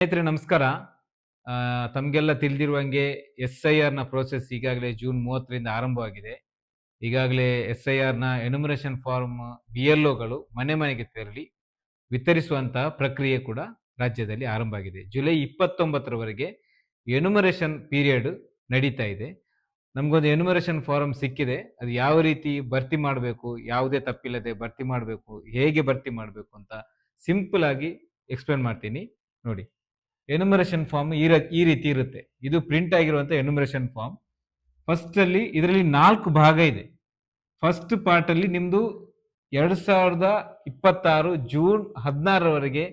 ಸ್ನೇಹಿತರೆ ನಮಸ್ಕಾರ. ತಮಗೆಲ್ಲ ತಿಳಿದಿರುವಂಗೆ SIR ಪ್ರೋಸೆಸ್ ಈಗಾಗಲೇ ಜೂನ್ 30ರಿಂದ ಆರಂಭವಾಗಿದೆ. ಈಗಾಗಲೇ SIRನ ಎನ್ಯುಮರೇಷನ್ ಫಾರ್ಮ್ BLOಗಳು ಮನೆ ಮನೆಗೆ ತೆರಳಿ ವಿತರಿಸುವಂತಹ ಪ್ರಕ್ರಿಯೆ ಕೂಡ ರಾಜ್ಯದಲ್ಲಿ ಆರಂಭ ಆಗಿದೆ. ಜುಲೈ 29ರವರೆಗೆ ಎನ್ಯುಮರೇಷನ್ ಪೀರಿಯಡ್ ನಡೀತಾ ಇದೆ. ನಮಗೊಂದು ಎನ್ಯುಮರೇಷನ್ ಫಾರಂ ಸಿಕ್ಕಿದೆ. ಅದು ಯಾವ ರೀತಿ ಭರ್ತಿ ಮಾಡಬೇಕು, ಯಾವುದೇ ತಪ್ಪಿಲ್ಲದೆ ಭರ್ತಿ ಮಾಡಬೇಕು, ಹೇಗೆ ಭರ್ತಿ ಮಾಡಬೇಕು ಅಂತ ಸಿಂಪಲ್ ಆಗಿ ಎಕ್ಸ್ಪ್ಲೇನ್ ಮಾಡ್ತೀನಿ ನೋಡಿ. ಎನ್ಯುಮರೇಷನ್ ಫಾರ್ಮ್ ಈ ರೀತಿ ಇರುತ್ತೆ. ಇದು ಪ್ರಿಂಟ್ ಆಗಿರುವಂತಹ ಎನ್ಯುಮರೇಷನ್ ಫಾರ್ಮ್. ಫಸ್ಟ್ ಅಲ್ಲಿ ಇದರಲ್ಲಿ 4 ಭಾಗ ಇದೆ. ಫಸ್ಟ್ ಪಾರ್ಟ್ ಅಲ್ಲಿ ನಿಮ್ದು 2026 ಜೂನ್ 16ರವರೆಗೆ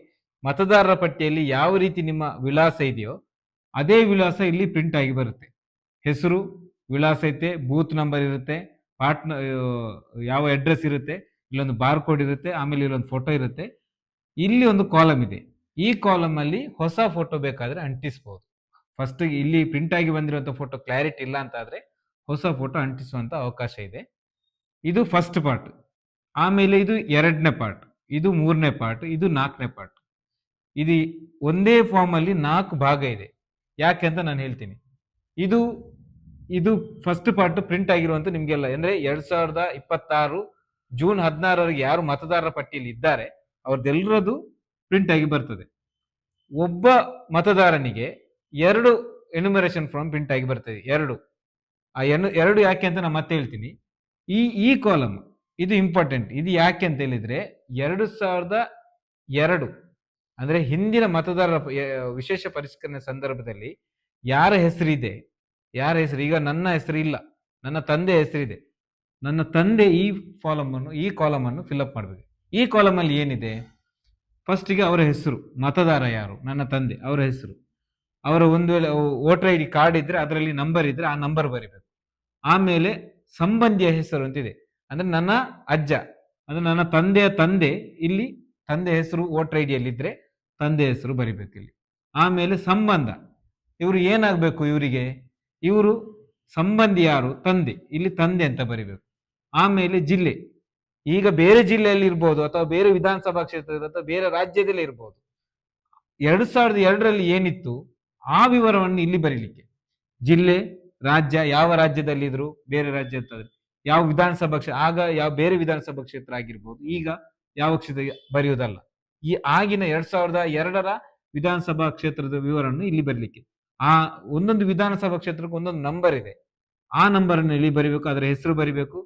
ಮತದಾರರ ಪಟ್ಟಿಯಲ್ಲಿ ಯಾವ ರೀತಿ ನಿಮ್ಮ ವಿಳಾಸ ಇದೆಯೋ ಅದೇ ವಿಳಾಸ ಇಲ್ಲಿ ಪ್ರಿಂಟ್ ಆಗಿ ಬರುತ್ತೆ. ಹೆಸರು, ವಿಳಾಸ ಐತೆ, ಬೂತ್ ನಂಬರ್ ಇರುತ್ತೆ, ಯಾವ ಅಡ್ರೆಸ್ ಇರುತ್ತೆ, ಇಲ್ಲೊಂದು ಬಾರ್ ಕೋಡ್ ಇರುತ್ತೆ, ಆಮೇಲೆ ಇಲ್ಲೊಂದು ಫೋಟೋ ಇರುತ್ತೆ. ಇಲ್ಲಿ ಒಂದು ಕಾಲಮ್ ಇದೆ. ಈ ಕಾಲಮ್ ಅಲ್ಲಿ ಹೊಸ ಫೋಟೋ ಬೇಕಾದ್ರೆ ಅಂಟಿಸಬಹುದು. ಫಸ್ಟ್ ಇಲ್ಲಿ ಪ್ರಿಂಟ್ ಆಗಿ ಬಂದಿರುವಂತ ಫೋಟೋ ಕ್ಲಾರಿಟಿ ಇಲ್ಲ ಅಂತ ಆದ್ರೆ ಹೊಸ ಫೋಟೋ ಅಂಟಿಸುವಂತ ಅವಕಾಶ ಇದೆ. ಇದು ಫಸ್ಟ್ ಪಾರ್ಟ್. ಆಮೇಲೆ ಇದು 2ನೇ ಪಾರ್ಟ್, ಇದು 3ನೇ ಪಾರ್ಟ್, ಇದು 4ನೇ ಪಾರ್ಟ್. ಇದು ಒಂದೇ ಫಾರ್ಮ್ ಅಲ್ಲಿ 4 ಭಾಗ ಇದೆ. ಯಾಕೆ ಅಂತ ನಾನು ಹೇಳ್ತೀನಿ. ಇದು ಫಸ್ಟ್ ಪಾರ್ಟ್ ಪ್ರಿಂಟ್ ಆಗಿರುವಂತ ನಿಮ್ಗೆಲ್ಲ ಅಂದ್ರೆ 2026 ಜೂನ್ 16ರವರೆಗೆ ಯಾರು ಮತದಾರರ ಪಟ್ಟಿಯಲ್ಲಿ ಇದ್ದಾರೆ ಅವ್ರದ್ದೆಲ್ಲರದು ಪ್ರಿಂಟ್ ಆಗಿ ಬರ್ತದೆ. ಒಬ್ಬ ಮತದಾರನಿಗೆ 2 ಎನ್ಯುಮರೇಷನ್ ಫಾರ್ಮ್ ಪ್ರಿಂಟ್ ಆಗಿ ಬರ್ತದೆ. ಎರಡು ಯಾಕೆ ಅಂತ ನಾನು ಮತ್ತೆ ಹೇಳ್ತೀನಿ. ಈ ಕಾಲಮ್ ಇದು ಇಂಪಾರ್ಟೆಂಟ್. ಇದು ಯಾಕೆ ಅಂತ ಹೇಳಿದ್ರೆ 2002 ಅಂದ್ರೆ ಹಿಂದಿನ ಮತದಾರರ ವಿಶೇಷ ಪರಿಷ್ಕರಣೆ ಸಂದರ್ಭದಲ್ಲಿ ಯಾರ ಹೆಸರಿದೆ, ಈಗ ನನ್ನ ಹೆಸರು ಇಲ್ಲ, ನನ್ನ ತಂದೆ ಹೆಸರಿದೆ, ನನ್ನ ತಂದೆ ಈ ಕಾಲಮ್ ಅನ್ನು ಫಿಲ್ ಅಪ್ ಮಾಡಬೇಕು. ಈ ಕಾಲಮ್ ಅಲ್ಲಿ ಏನಿದೆ, ಫಸ್ಟಿಗೆ ಅವರ ಹೆಸರು, ಮತದಾರ ಯಾರು, ನನ್ನ ತಂದೆ, ಅವರ ಹೆಸರು, ಅವರ ಒಂದು ವೇಳೆ ವೋಟರ್ ID ಕಾರ್ಡ್ ಇದ್ರೆ ಅದರಲ್ಲಿ ನಂಬರ್ ಇದ್ರೆ ಆ ನಂಬರ್ ಬರಿಬೇಕು. ಆಮೇಲೆ ಸಂಬಂಧಿಯ ಹೆಸರು ಅಂತಿದೆ, ಅಂದ್ರೆ ನನ್ನ ಅಜ್ಜ, ಅಂದ್ರೆ ನನ್ನ ತಂದೆಯ ತಂದೆ, ಇಲ್ಲಿ ತಂದೆ ಹೆಸರು ವೋಟರ್ ID ಇದ್ರೆ ತಂದೆ ಹೆಸರು ಬರಿಬೇಕು ಇಲ್ಲಿ. ಆಮೇಲೆ ಸಂಬಂಧ, ಇವರು ಏನಾಗಬೇಕು, ಇವರು ಸಂಬಂಧಿ ಯಾರು, ತಂದೆ, ಇಲ್ಲಿ ತಂದೆ ಅಂತ ಬರಿಬೇಕು. ಆಮೇಲೆ ಜಿಲ್ಲೆ, ಈಗ ಬೇರೆ ಜಿಲ್ಲೆಯಲ್ಲಿ ಇರ್ಬೋದು ಅಥವಾ ಬೇರೆ ವಿಧಾನಸಭಾ ಕ್ಷೇತ್ರ ಅಥವಾ ಬೇರೆ ರಾಜ್ಯದಲ್ಲೇ ಇರ್ಬೋದು. 2002ರಲ್ಲಿ ಏನಿತ್ತು ಆ ವಿವರವನ್ನು ಇಲ್ಲಿ ಬರೀಲಿಕ್ಕೆ, ಜಿಲ್ಲೆ, ರಾಜ್ಯ, ಯಾವ ರಾಜ್ಯದಲ್ಲಿ ಇದ್ರು, ಬೇರೆ ರಾಜ್ಯ ಅಂತಂದ್ರೆ ಯಾವ ವಿಧಾನಸಭಾ ಕ್ಷೇತ್ರ, ಆಗ ಯಾವ ಬೇರೆ ವಿಧಾನಸಭಾ ಕ್ಷೇತ್ರ ಆಗಿರ್ಬೋದು, ಈಗ ಯಾವ ಕ್ಷೇತ್ರ ಬರೆಯುವುದಲ್ಲ. ಈ ಆಗಿನ 2002ರ ವಿಧಾನಸಭಾ ಕ್ಷೇತ್ರದ ವಿವರವನ್ನು ಇಲ್ಲಿ ಬರಲಿಕ್ಕೆ, ಆ ಒಂದೊಂದು ವಿಧಾನಸಭಾ ಕ್ಷೇತ್ರಕ್ಕೆ ಒಂದೊಂದು ನಂಬರ್ ಇದೆ, ಆ ನಂಬರ್ ಅನ್ನು ಇಲ್ಲಿ ಬರಿಬೇಕು, ಅದರ ಹೆಸರು ಬರಿಬೇಕು.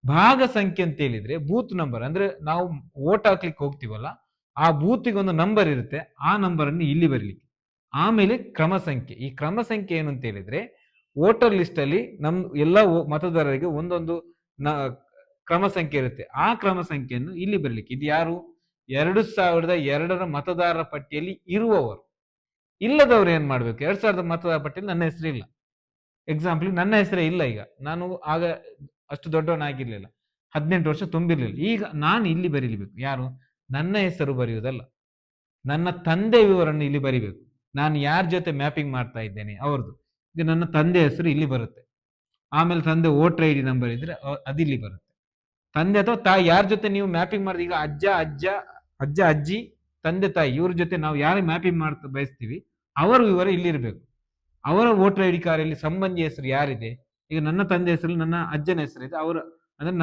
ಭಾಗ ಸಂಖ್ಯೆ ಅಂತ ಹೇಳಿದ್ರೆ ಬೂತ್ ನಂಬರ್, ಅಂದ್ರೆ ನಾವು ವೋಟ್ ಹಾಕ್ಲಿಕ್ಕೆ ಹೋಗ್ತೀವಲ್ಲ ಆ ಬೂತಿಗೆ ಒಂದು ನಂಬರ್ ಇರುತ್ತೆ, ಆ ನಂಬರ್ ಅನ್ನು ಇಲ್ಲಿ ಬರಲಿಕ್ಕೆ. ಆಮೇಲೆ ಕ್ರಮ ಸಂಖ್ಯೆ. ಈ ಕ್ರಮ ಸಂಖ್ಯೆ ಏನು ಅಂತ ಹೇಳಿದ್ರೆ ವೋಟರ್ ಲಿಸ್ಟ್ ಅಲ್ಲಿ ಎಲ್ಲ ಮತದಾರರಿಗೆ ಒಂದೊಂದು ಕ್ರಮ ಸಂಖ್ಯೆ ಇರುತ್ತೆ, ಆ ಕ್ರಮ ಸಂಖ್ಯೆಯನ್ನು ಇಲ್ಲಿ ಬರಲಿಕ್ಕೆ. ಇದು ಯಾರು, 2002ರ ಮತದಾರರ ಪಟ್ಟಿಯಲ್ಲಿ ಇರುವವರು. ಇಲ್ಲದವ್ರು ಏನ್ ಮಾಡ್ಬೇಕು, 2000 ಮತದಾರರ ಪಟ್ಟಿಯಲ್ಲಿ ನನ್ನ ಹೆಸರು ಇಲ್ಲ, ಎಕ್ಸಾಂಪಲ್ ನನ್ನ ಹೆಸರೇ ಇಲ್ಲ, ಈಗ ನಾನು ಆಗ ಅಷ್ಟು ದೊಡ್ಡವನಾಗಿರ್ಲಿಲ್ಲ, 18 ವರ್ಷ ತುಂಬಿರ್ಲಿಲ್ಲ. ಈಗ ನಾನು ಇಲ್ಲಿ ಬರೀಬೇಕು, ಯಾರು, ನನ್ನ ಹೆಸರು ಬರೆಯುವುದಲ್ಲ, ನನ್ನ ತಂದೆ ವಿವರನ್ನು ಇಲ್ಲಿ ಬರಿಬೇಕು. ನಾನು ಯಾರ ಜೊತೆ ಮ್ಯಾಪಿಂಗ್ ಮಾಡ್ತಾ ಇದ್ದೇನೆ ಅವ್ರದ್ದು, ಈಗ ನನ್ನ ತಂದೆ ಹೆಸರು ಇಲ್ಲಿ ಬರುತ್ತೆ. ಆಮೇಲೆ ತಂದೆ ವೋಟರ್ ID ನಂಬರ್ ಇದ್ರೆ ಅದಿಲ್ಲಿ ಬರುತ್ತೆ. ತಂದೆ ಅಥವಾ ತಾಯಿ, ಯಾರ ಜೊತೆ ನೀವು ಮ್ಯಾಪಿಂಗ್ ಮಾಡಿದ್ರೆ, ಈಗ ಅಜ್ಜ ಅಜ್ಜಿ, ತಂದೆ ತಾಯಿ, ಇವ್ರ ಜೊತೆ ನಾವು ಯಾರು ಮ್ಯಾಪಿಂಗ್ ಮಾಡ್ತಾ ಬಯಸ್ತೀವಿ ಅವರ ವಿವರ ಇಲ್ಲಿರ್ಬೇಕು. ಅವರ ವೋಟರ್ ID ಕಾರ್ಡ್ ಸಂಬಂಧಿ ಹೆಸರು ಯಾರಿದೆ, ಈಗ ನನ್ನ ತಂದೆ ಹೆಸರು, ನನ್ನ ಅಜ್ಜನ ಹೆಸರಿದೆ, ಅಂದ್ರೆ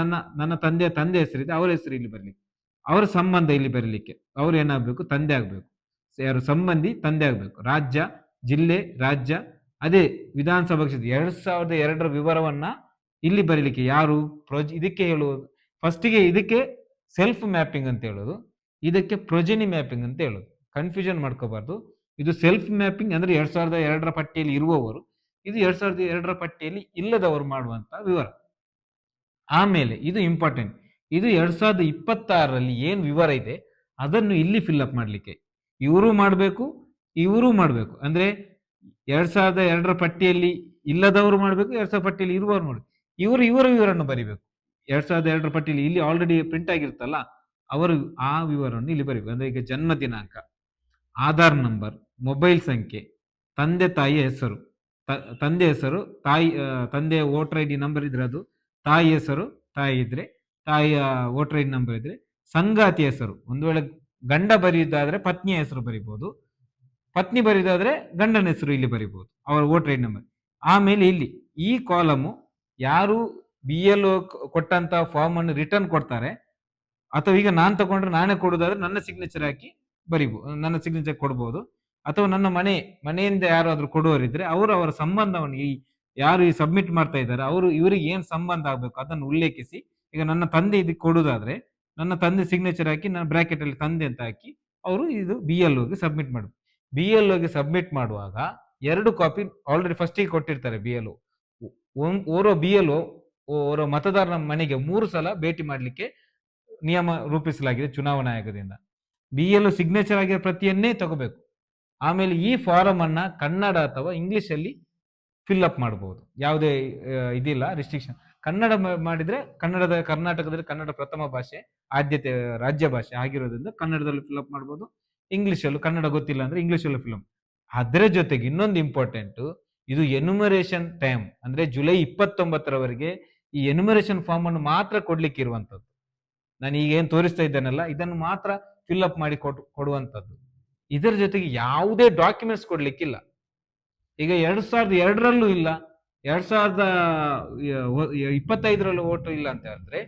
ನನ್ನ ತಂದೆ ಹೆಸರಿದೆ, ಅವರ ಹೆಸರು ಇಲ್ಲಿ ಬರ್ಲಿಕ್ಕೆ, ಅವರ ಸಂಬಂಧ ಇಲ್ಲಿ ಬರಲಿಕ್ಕೆ ಅವ್ರು ಏನಾಗ್ಬೇಕು, ತಂದೆ ಆಗ್ಬೇಕು. ಯಾರು ಸಂಬಂಧಿ ತಂದೆ ಆಗ್ಬೇಕು. ರಾಜ್ಯ, ಜಿಲ್ಲೆ, ರಾಜ್ಯ, ಅದೇ ವಿಧಾನಸಭಾ ಕ್ಷೇತ್ರ 2002ರ ವಿವರವನ್ನ ಇಲ್ಲಿ ಬರೀಲಿಕ್ಕೆ ಯಾರು ಇದಕ್ಕೆ ಹೇಳುವುದು. ಫಸ್ಟಿಗೆ ಇದಕ್ಕೆ ಸೆಲ್ಫ್ ಮ್ಯಾಪಿಂಗ್ ಅಂತ ಹೇಳೋದು, ಇದಕ್ಕೆ ಪ್ರೊಜೆನಿ ಮ್ಯಾಪಿಂಗ್ ಅಂತ ಹೇಳೋದು. ಕನ್ಫ್ಯೂಷನ್ ಮಾಡ್ಕೋಬಾರ್ದು. ಇದು ಸೆಲ್ಫ್ ಮ್ಯಾಪಿಂಗ್ ಅಂದ್ರೆ 2002ರ ಪಟ್ಟಿಯಲ್ಲಿ ಇರುವವರು, ಇದು 2002ರ ಪಟ್ಟಿಯಲ್ಲಿ ಇಲ್ಲದವರು ಮಾಡುವಂತ ವಿವರ. ಆಮೇಲೆ ಇದು ಇಂಪಾರ್ಟೆಂಟ್, ಇದು 2026ರಲ್ಲಿ ಏನ್ ವಿವರ ಇದೆ ಅದನ್ನು ಇಲ್ಲಿ ಫಿಲ್ ಅಪ್ ಮಾಡ್ಲಿಕ್ಕೆ ಇವರು ಮಾಡಬೇಕು, ಅಂದ್ರೆ 2002ರ ಪಟ್ಟಿಯಲ್ಲಿ ಇಲ್ಲದವರು ಮಾಡಬೇಕು, 2000 ಪಟ್ಟಿಯಲ್ಲಿ ಇರುವವರು ಮಾಡಬೇಕು. ಇವರ ವಿವರನ್ನು ಬರಿಬೇಕು. 2002ರ ಪಟ್ಟಿಯಲ್ಲಿ ಇಲ್ಲಿ ಆಲ್ರೆಡಿ ಪ್ರಿಂಟ್ ಆಗಿರುತ್ತಲ್ಲ, ಅವರು ಆ ವಿವರವನ್ನು ಇಲ್ಲಿ ಬರಿಬೇಕು. ಅಂದ್ರೆ ಈಗ ಜನ್ಮ ದಿನಾಂಕ, ಆಧಾರ್ ನಂಬರ್, ಮೊಬೈಲ್ ಸಂಖ್ಯೆ, ತಂದೆ ತಾಯಿಯ ಹೆಸರು, ತಂದೆ ಹೆಸರು, ತಂದೆಯ ವೋಟರ್ ID ನಂಬರ್ ಇದ್ರೆ ಅದು, ತಾಯಿ ಹೆಸರು, ತಾಯಿ ಇದ್ರೆ ತಾಯಿಯ ವೋಟರ್ ID ನಂಬರ್ ಇದ್ರೆ, ಸಂಗಾತಿ ಹೆಸರು, ಒಂದು ವೇಳೆ ಗಂಡ ಬರೆಯುವುದಾದ್ರೆ ಪತ್ನಿಯ ಹೆಸರು ಬರಿಬಹುದು, ಪತ್ನಿ ಬರಿದಾದ್ರೆ ಗಂಡನ ಹೆಸರು ಇಲ್ಲಿ ಬರಿಬಹುದು, ಅವರ ವೋಟರ್ ಐಡಿ ನಂಬರ್. ಆಮೇಲೆ ಇಲ್ಲಿ ಈ ಕಾಲಮು ಯಾರು BLO ಕೊಟ್ಟಂತ ಫಾರ್ಮ್ ಅನ್ನು ರಿಟರ್ನ್ ಕೊಡ್ತಾರೆ, ಅಥವಾ ಈಗ ನಾನ್ ತಗೊಂಡ್ರೆ ನಾನೇ ಕೊಡುದಾದ್ರೆ ನನ್ನ ಸಿಗ್ನೇಚರ್ ಹಾಕಿ ಬರಿಬಹುದು, ನನ್ನ ಸಿಗ್ನೇಚರ್ ಕೊಡ್ಬೋದು. ಅಥವಾ ನನ್ನ ಮನೆಯಿಂದ ಯಾರಾದ್ರೂ ಕೊಡುವವರಿದ್ರೆ ಅವರ ಸಂಬಂಧವನ್ನು ಯಾರು ಈ ಸಬ್ಮಿಟ್ ಮಾಡ್ತಾ ಇದ್ದಾರೆ ಅವರು ಇವರಿಗೆ ಏನ್ ಸಂಬಂಧ ಆಗ್ಬೇಕು ಅದನ್ನು ಉಲ್ಲೇಖಿಸಿ. ಈಗ ನನ್ನ ತಂದೆ ಇದಕ್ಕೆ ಕೊಡುದಾದ್ರೆ ನನ್ನ ತಂದೆ ಸಿಗ್ನೇಚರ್ ಹಾಕಿ ನಾನು ಬ್ರಾಕೆಟ್ ಅಲ್ಲಿ ತಂದೆ ಅಂತ ಹಾಕಿ ಅವರು ಇದು BLOಗೆ ಸಬ್ಮಿಟ್ ಮಾಡಬೇಕು. BLOಗೆ ಸಬ್ಮಿಟ್ ಮಾಡುವಾಗ 2 ಕಾಪಿ ಆಲ್ರೆಡಿ ಫಸ್ಟಿಗೆ ಕೊಟ್ಟಿರ್ತಾರೆ BLO. ಓರೋ BLO ಓರೋ ಮತದಾರನ ಮನೆಗೆ 3 ಸಲ ಭೇಟಿ ಮಾಡ್ಲಿಕ್ಕೆ ನಿಯಮ ರೂಪಿಸಲಾಗಿದೆ ಚುನಾವಣಾ ಆಯೋಗದಿಂದ. BLO ಸಿಗ್ನೇಚರ್ ಆಗಿರೋ ಪ್ರತಿಯನ್ನೇ ತಗೋಬೇಕು. ಆಮೇಲೆ ಈ ಫಾರಂ ಅನ್ನ ಕನ್ನಡ ಅಥವಾ ಇಂಗ್ಲಿಷ್ ಅಲ್ಲಿ ಫಿಲ್ ಅಪ್ ಮಾಡಬಹುದು, ಯಾವುದೇ ಇದಿಲ್ಲ ರಿಸ್ಟ್ರಿಕ್ಷನ್. ಕನ್ನಡ ಮಾಡಿದ್ರೆ ಕರ್ನಾಟಕದಲ್ಲಿ ಕನ್ನಡ ಪ್ರಥಮ ಭಾಷೆ, ಆದ್ಯತೆ ರಾಜ್ಯ ಭಾಷೆ ಆಗಿರೋದ್ರಿಂದ ಕನ್ನಡದಲ್ಲಿ ಫಿಲ್ ಅಪ್ ಮಾಡಬಹುದು. ಇಂಗ್ಲಿಷ್ ಅಲ್ಲೂ, ಕನ್ನಡ ಗೊತ್ತಿಲ್ಲ ಅಂದ್ರೆ ಇಂಗ್ಲಿಷ್ ಅಲ್ಲೂ ಫಿಲ್ ಅಪ್. ಅದರ ಜೊತೆಗೆ ಇನ್ನೊಂದು ಇಂಪಾರ್ಟೆಂಟ್, ಇದು ಎನ್ಯುಮರೇಷನ್ ಟೈಮ್ ಅಂದ್ರೆ ಜುಲೈ 29ರವರೆಗೆ ಈ ಎನ್ಯುಮರೇಷನ್ ಫಾರ್ಮ್ ಅನ್ನು ಮಾತ್ರ ಕೊಡ್ಲಿಕ್ಕೆ ಇರುವಂತದ್ದು. ನಾನು ಈಗ ಏನ್ ತೋರಿಸ್ತಾ ಇದ್ದೇನಲ್ಲ ಇದನ್ನು ಮಾತ್ರ ಫಿಲ್ ಅಪ್ ಮಾಡಿ ಕೊಡುವಂತದ್ದು. ಇದರ ಜೊತೆಗೆ ಯಾವುದೇ ಡಾಕ್ಯುಮೆಂಟ್ಸ್ ಕೊಡ್ಲಿಕ್ಕಿಲ್ಲ. ಈಗ 2002ರಲ್ಲೂ ಇಲ್ಲ, 2025ರಲ್ಲೂ ವೋಟ್ ಇಲ್ಲ ಅಂತ ಹೇಳಿದ್ರೆ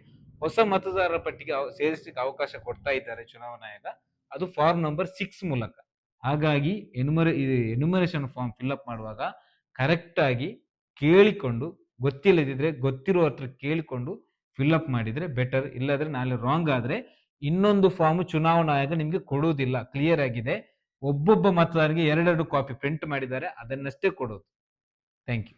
ಹೊಸ ಮತದಾರರ ಪಟ್ಟಿಗೆ ಸೇರಿಸಲಿಕ್ಕೆ ಅವಕಾಶ ಕೊಡ್ತಾ ಇದ್ದಾರೆ ಚುನಾವಣಾ ಆಯೋಗ, ಅದು ಫಾರ್ಮ್ ನಂಬರ್ 6 ಮೂಲಕ. ಹಾಗಾಗಿ ಎನ್ಯುಮರೇಷನ್ ಫಾರ್ಮ್ ಫಿಲ್ ಅಪ್ ಮಾಡುವಾಗ ಕರೆಕ್ಟ್ ಆಗಿ ಕೇಳಿಕೊಂಡು, ಗೊತ್ತಿಲ್ಲದಿದ್ರೆ ಗೊತ್ತಿರುವ ಹತ್ರ ಕೇಳಿಕೊಂಡು ಫಿಲ್ ಅಪ್ ಮಾಡಿದ್ರೆ ಬೆಟರ್. ಇಲ್ಲದ್ರೆ ನಾಳೆ ರಾಂಗ್ ಆದ್ರೆ ಇನ್ನೊಂದು ಫಾರ್ಮ್ ಚುನಾವಣಾ ಆಯೋಗ ನಿಮ್ಗೆ ಕೊಡುವುದಿಲ್ಲ. ಕ್ಲಿಯರ್ ಆಗಿದೆ. ಒಬ್ಬೊಬ್ಬ ಮತದಾರರಿಗೆ 2 ಕಾಪಿ ಪ್ರಿಂಟ್ ಮಾಡಿದ್ದಾರೆ, ಅದನ್ನಷ್ಟೇ ಕೊಡೋದು. Thank you.